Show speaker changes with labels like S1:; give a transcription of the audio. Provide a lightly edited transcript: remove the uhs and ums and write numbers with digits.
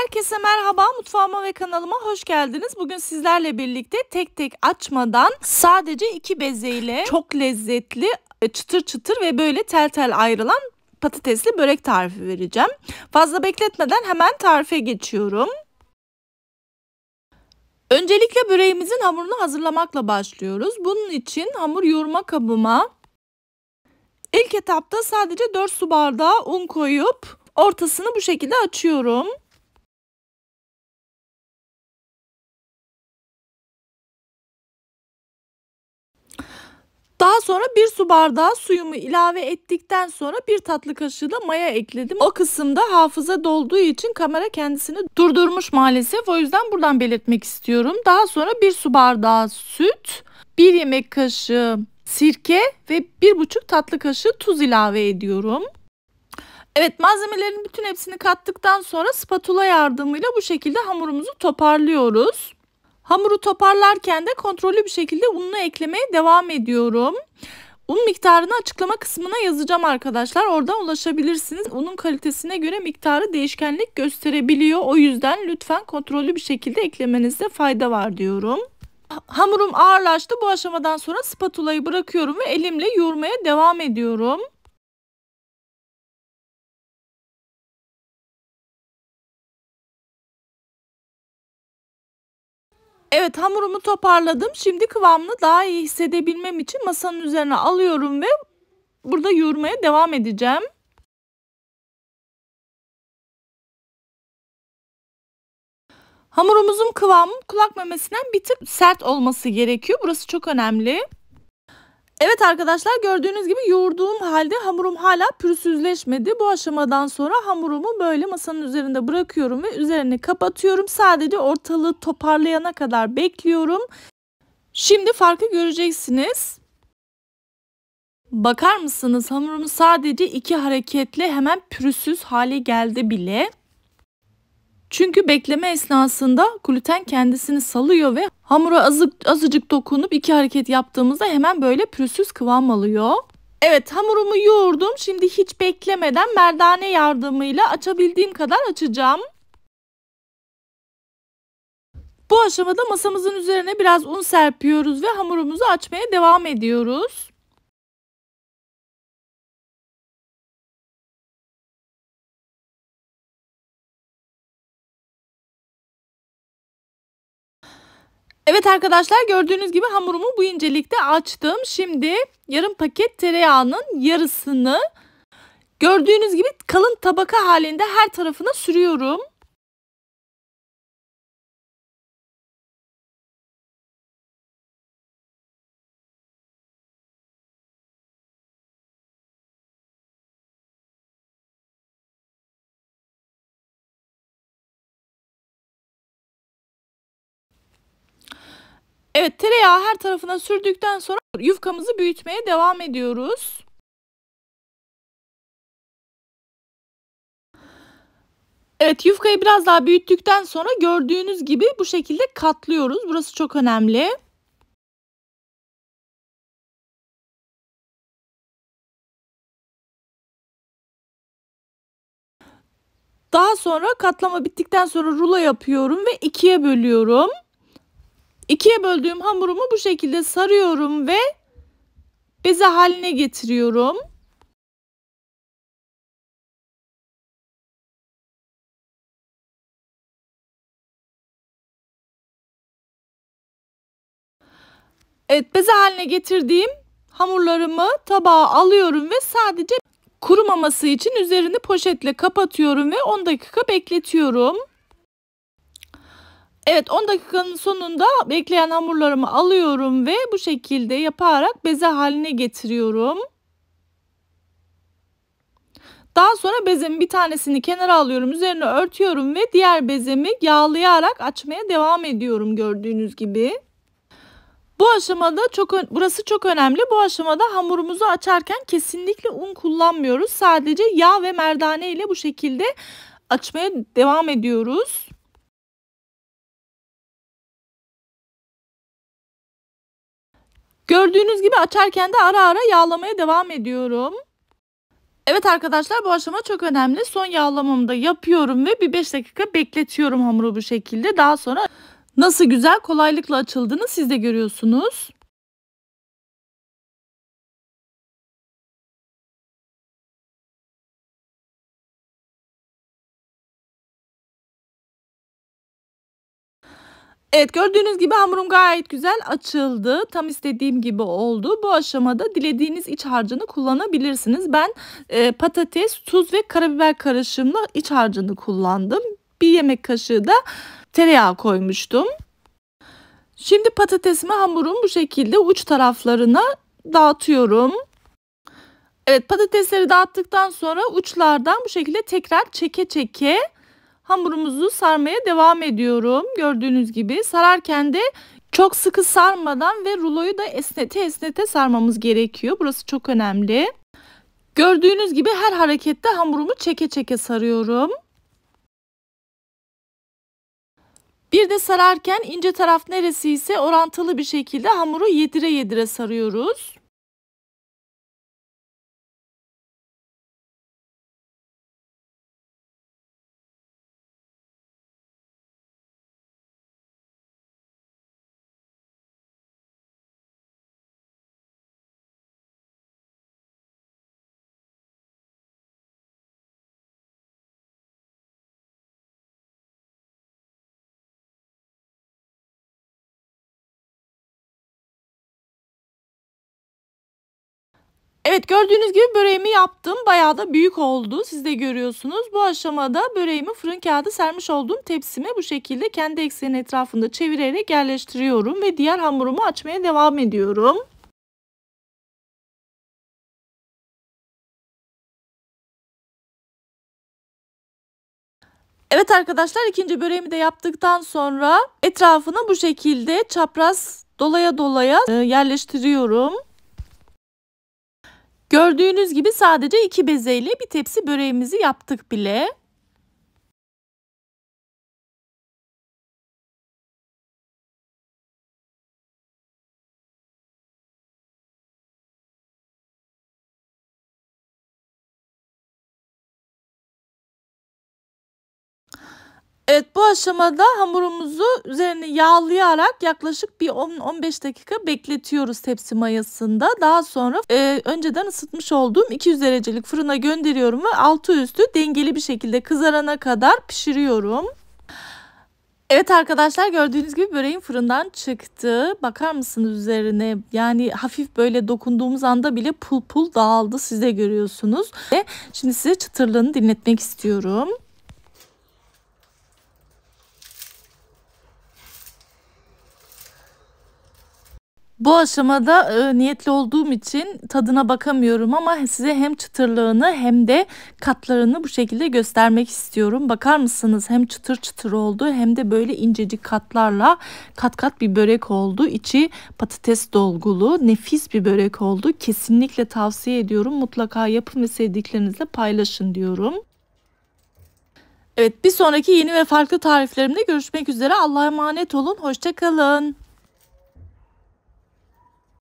S1: Herkese merhaba, mutfağıma ve kanalıma hoş geldiniz. Bugün sizlerle birlikte tek tek açmadan sadece 2 bezeyle çok lezzetli, çıtır çıtır ve böyle tel tel ayrılan patatesli börek tarifi vereceğim. Fazla bekletmeden hemen tarife geçiyorum. Öncelikle böreğimizin hamurunu hazırlamakla başlıyoruz. Bunun için hamur yoğurma kabıma ilk etapta sadece 4 su bardağı un koyup ortasını bu şekilde açıyorum. Daha sonra 1 su bardağı suyumu ilave ettikten sonra 1 tatlı kaşığı da maya ekledim. O kısımda hafıza dolduğu için kamera kendisini durdurmuş maalesef. O yüzden buradan belirtmek istiyorum. Daha sonra 1 su bardağı süt, 1 yemek kaşığı sirke ve 1,5 tatlı kaşığı tuz ilave ediyorum. Evet, malzemelerin bütün hepsini kattıktan sonra spatula yardımıyla bu şekilde hamurumuzu toparlıyoruz. Hamuru toparlarken de kontrollü bir şekilde ununu eklemeye devam ediyorum. Un miktarını açıklama kısmına yazacağım arkadaşlar. Oradan ulaşabilirsiniz. Unun kalitesine göre miktarı değişkenlik gösterebiliyor. O yüzden lütfen kontrollü bir şekilde eklemenizde fayda var diyorum. Hamurum ağırlaştı. Bu aşamadan sonra spatulayı bırakıyorum ve elimle yoğurmaya devam ediyorum. Evet, hamurumu toparladım. Şimdi kıvamını daha iyi hissedebilmem için masanın üzerine alıyorum ve burada yoğurmaya devam edeceğim. Hamurumuzun kıvamı kulak memesinden bir tık sert olması gerekiyor. Burası çok önemli. Evet arkadaşlar, gördüğünüz gibi yoğurduğum halde hamurum hala pürüzsüzleşmedi. Bu aşamadan sonra hamurumu böyle masanın üzerinde bırakıyorum ve üzerini kapatıyorum. Sadece ortalığı toparlayana kadar bekliyorum. Şimdi farkı göreceksiniz. Bakar mısınız, hamurumuz sadece 2 hareketle hemen pürüzsüz hale geldi bile. Çünkü bekleme esnasında gluten kendisini salıyor ve hamura azıcık dokunup 2 hareket yaptığımızda hemen böyle pürüzsüz kıvam alıyor. Evet, hamurumu yoğurdum. Şimdi hiç beklemeden merdane yardımıyla açabildiğim kadar açacağım. Bu aşamada masamızın üzerine biraz un serpiyoruz ve hamurumuzu açmaya devam ediyoruz. Evet arkadaşlar, gördüğünüz gibi hamurumu bu incelikte açtım. Şimdi yarım paket tereyağının yarısını gördüğünüz gibi kalın tabaka halinde her tarafına sürüyorum. Evet, tereyağı her tarafına sürdükten sonra yufkamızı büyütmeye devam ediyoruz. Evet, yufkayı biraz daha büyüttükten sonra gördüğünüz gibi bu şekilde katlıyoruz. Burası çok önemli. Daha sonra katlama bittikten sonra rulo yapıyorum ve 2'ye bölüyorum. 2'ye böldüğüm hamurumu bu şekilde sarıyorum ve beze haline getiriyorum. Evet, beze haline getirdiğim hamurlarımı tabağa alıyorum ve sadece kurumaması için üzerini poşetle kapatıyorum ve 10 dakika bekletiyorum. Evet, 10 dakikanın sonunda bekleyen hamurlarımı alıyorum ve bu şekilde yaparak beze haline getiriyorum. Daha sonra bezemin bir tanesini kenara alıyorum, üzerine örtüyorum ve diğer bezemi yağlayarak açmaya devam ediyorum gördüğünüz gibi. Bu aşamada burası çok önemli. Bu aşamada hamurumuzu açarken kesinlikle un kullanmıyoruz. Sadece yağ ve merdane ile bu şekilde açmaya devam ediyoruz. Gördüğünüz gibi açarken de ara ara yağlamaya devam ediyorum. Evet arkadaşlar, bu aşama çok önemli. Son yağlamamı da yapıyorum ve bir 5 dakika bekletiyorum hamuru bu şekilde. Daha sonra nasıl güzel kolaylıkla açıldığını siz de görüyorsunuz. Evet, gördüğünüz gibi hamurum gayet güzel açıldı. Tam istediğim gibi oldu. Bu aşamada dilediğiniz iç harcını kullanabilirsiniz. Ben patates, tuz ve karabiber karışımlı iç harcını kullandım. Bir yemek kaşığı da tereyağı koymuştum. Şimdi patatesimi hamurun bu şekilde uç taraflarına dağıtıyorum. Evet, patatesleri dağıttıktan sonra uçlardan bu şekilde tekrar çeke çeke hamurumuzu sarmaya devam ediyorum. Gördüğünüz gibi sararken de çok sıkı sarmadan ve ruloyu da esnete esnete sarmamız gerekiyor. Burası çok önemli. Gördüğünüz gibi her harekette hamurumu çeke çeke sarıyorum. Bir de sararken ince taraf neresi ise orantılı bir şekilde hamuru yedire yedire sarıyoruz. Evet, gördüğünüz gibi böreğimi yaptım. Bayağı da büyük oldu. Siz de görüyorsunuz. Bu aşamada böreğimi fırın kağıdı sermiş olduğum tepsime bu şekilde kendi eksenin etrafında çevirerek yerleştiriyorum ve diğer hamurumu açmaya devam ediyorum. Evet arkadaşlar, ikinci böreğimi de yaptıktan sonra etrafına bu şekilde çapraz dolaya dolaya yerleştiriyorum. Gördüğünüz gibi sadece 2 bezeyle bir tepsi böreğimizi yaptık bile. Evet, bu aşamada hamurumuzu üzerine yağlayarak yaklaşık bir 10-15 dakika bekletiyoruz tepsi mayasında. Daha sonra önceden ısıtmış olduğum 200 derecelik fırına gönderiyorum ve altı üstü dengeli bir şekilde kızarana kadar pişiriyorum. Evet arkadaşlar, gördüğünüz gibi böreğim fırından çıktı. Bakar mısınız üzerine? Yani hafif böyle dokunduğumuz anda bile pul pul dağıldı. Siz de görüyorsunuz. Ve şimdi size çıtırlığını dinletmek istiyorum. Bu aşamada niyetli olduğum için tadına bakamıyorum ama size hem çıtırlığını hem de katlarını bu şekilde göstermek istiyorum. Bakar mısınız? Hem çıtır çıtır oldu hem de böyle incecik katlarla kat kat bir börek oldu. İçi patates dolgulu, nefis bir börek oldu. Kesinlikle tavsiye ediyorum. Mutlaka yapın ve sevdiklerinizle paylaşın diyorum. Evet, bir sonraki yeni ve farklı tariflerimde görüşmek üzere. Allah'a emanet olun. Hoşça kalın.